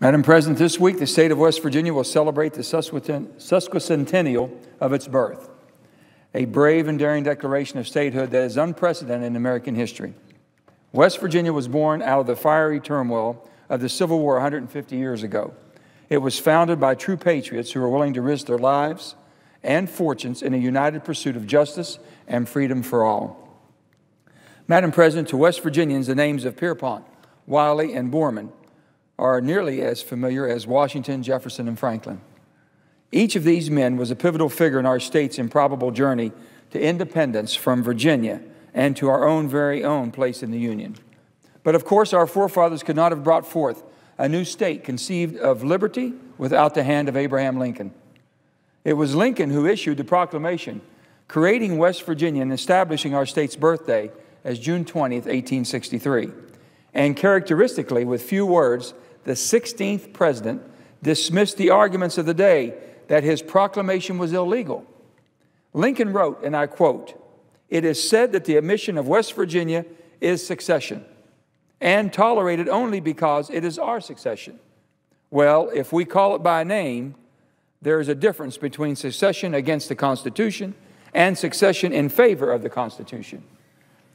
Madam President, this week the state of West Virginia will celebrate the sesquicentennial of its birth, a brave and daring declaration of statehood that is unprecedented in American history. West Virginia was born out of the fiery turmoil of the Civil War 150 years ago. It was founded by true patriots who were willing to risk their lives and fortunes in a united pursuit of justice and freedom for all. Madam President, to West Virginians, the names of Pierpont, Wiley, and Borman are nearly as familiar as Washington, Jefferson, and Franklin. Each of these men was a pivotal figure in our state's improbable journey to independence from Virginia and to our own very own place in the Union. But of course, our forefathers could not have brought forth a new state conceived of liberty without the hand of Abraham Lincoln. It was Lincoln who issued the proclamation creating West Virginia and establishing our state's birthday as June 20th, 1863. And characteristically, with few words, the 16th president dismissed the arguments of the day that his proclamation was illegal. Lincoln wrote, and I quote, "It is said that the admission of West Virginia is succession, and tolerated only because it is our succession. Well, if we call it by name, there is a difference between secession against the Constitution and secession in favor of the Constitution."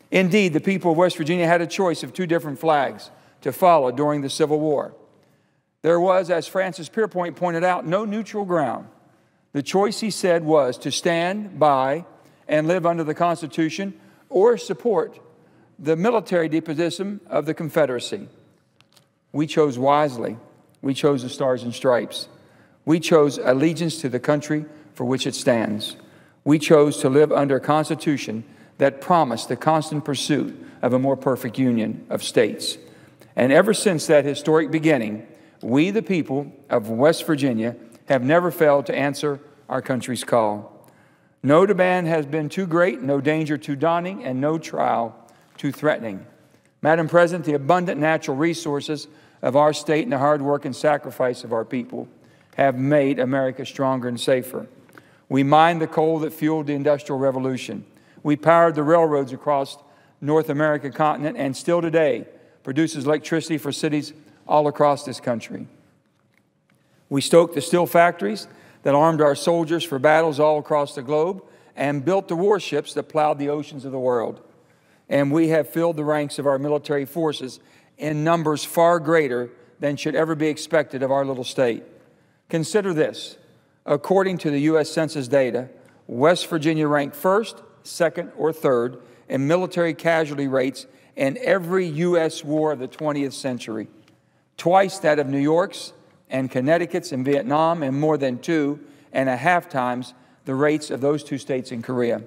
Indeed, the people of West Virginia had a choice of two different flags to follow during the Civil War. There was, as Francis Pierpont pointed out, no neutral ground. The choice, he said, was to stand by and live under the Constitution or support the military despotism of the Confederacy. We chose wisely. We chose the Stars and Stripes. We chose allegiance to the country for which it stands. We chose to live under a Constitution that promised the constant pursuit of a more perfect union of states. And ever since that historic beginning, we, the people of West Virginia, have never failed to answer our country's call. No demand has been too great, no danger too daunting, and no trial too threatening. Madam President, the abundant natural resources of our state and the hard work and sacrifice of our people have made America stronger and safer. We mined the coal that fueled the Industrial Revolution. We powered the railroads across North America continent and still today produces electricity for cities all across this country. We stoked the steel factories that armed our soldiers for battles all across the globe and built the warships that plowed the oceans of the world. And we have filled the ranks of our military forces in numbers far greater than should ever be expected of our little state. Consider this. According to the U.S. Census data, West Virginia ranked first, second, or third in military casualty rates in every U.S. war of the 20th century. Twice that of New York's and Connecticut's in Vietnam, and more than 2.5 times the rates of those two states in Korea.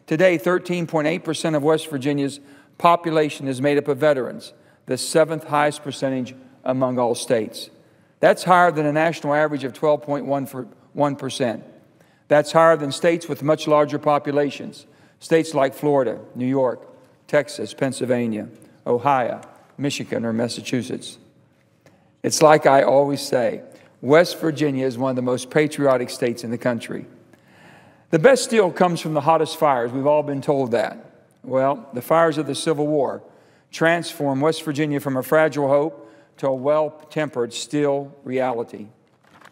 Today, 13.8% of West Virginia's population is made up of veterans, the 7th highest percentage among all states. That's higher than a national average of 12.1%. That's higher than states with much larger populations, states like Florida, New York, Texas, Pennsylvania, Ohio, Michigan, or Massachusetts. It's like I always say, West Virginia is one of the most patriotic states in the country. The best steel comes from the hottest fires. We've all been told that. Well, the fires of the Civil War transformed West Virginia from a fragile hope to a well-tempered steel reality,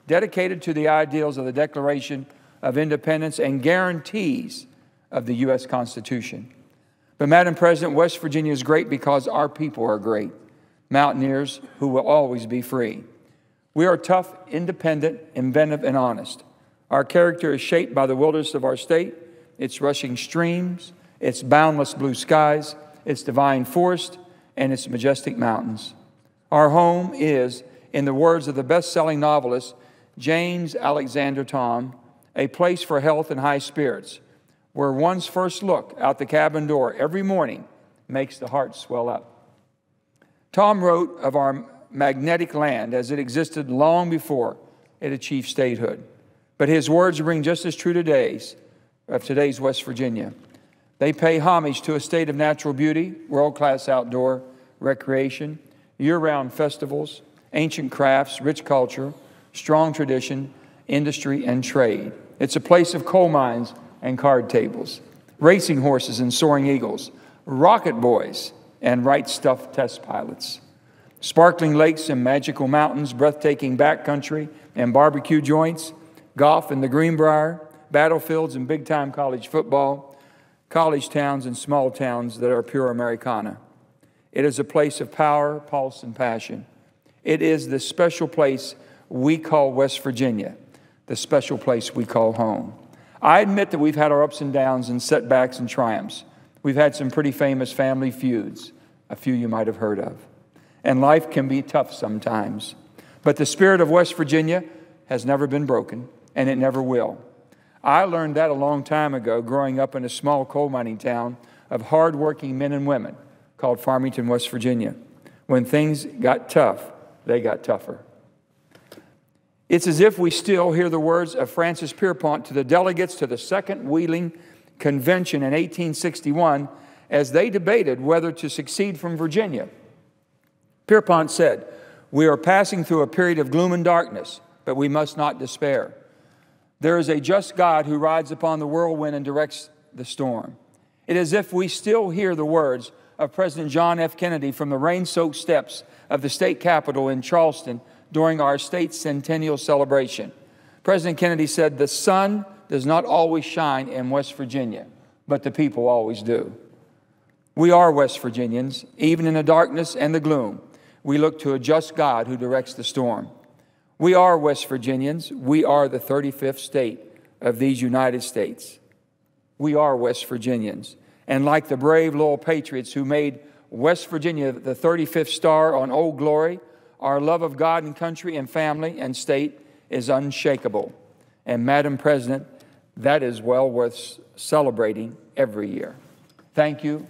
dedicated to the ideals of the Declaration of Independence and guarantees of the U.S. Constitution. But, Madam President, West Virginia is great because our people are great, mountaineers who will always be free. We are tough, independent, inventive, and honest. Our character is shaped by the wilderness of our state, its rushing streams, its boundless blue skies, its divine forest, and its majestic mountains. Our home is, in the words of the best-selling novelist James Alexander Thom, a place for health and high spirits, where one's first look out the cabin door every morning makes the heart swell up. Thom wrote of our magnetic land as it existed long before it achieved statehood. But his words ring just as true today's West Virginia. They pay homage to a state of natural beauty, world-class outdoor recreation, year-round festivals, ancient crafts, rich culture, strong tradition, industry, and trade. It's a place of coal mines and card tables, racing horses and soaring eagles, rocket boys, and right stuff test pilots. Sparkling lakes and magical mountains, breathtaking backcountry and barbecue joints, golf in the Greenbrier, battlefields and big-time college football, college towns and small towns that are pure Americana. It is a place of power, pulse, and passion. It is the special place we call West Virginia, the special place we call home. I admit that we've had our ups and downs and setbacks and triumphs. We've had some pretty famous family feuds, a few you might have heard of. And life can be tough sometimes. But the spirit of West Virginia has never been broken, and it never will. I learned that a long time ago growing up in a small coal mining town of hardworking men and women called Farmington, West Virginia. When things got tough, they got tougher. It's as if we still hear the words of Francis Pierpont to the delegates to the Second Wheeling Convention in 1861 as they debated whether to secede from Virginia. Pierpont said, "We are passing through a period of gloom and darkness, but we must not despair. There is a just God who rides upon the whirlwind and directs the storm." It is as if we still hear the words of President John F. Kennedy from the rain-soaked steps of the state capitol in Charleston during our state's centennial celebration. President Kennedy said, "The sun does not always shine in West Virginia, but the people always do." We are West Virginians, even in the darkness and the gloom. We look to a just God who directs the storm. We are West Virginians. We are the 35th state of these United States. We are West Virginians. And like the brave loyal patriots who made West Virginia the 35th star on Old Glory, our love of God and country and family and state is unshakable. And Madam President, that is well worth celebrating every year. Thank you.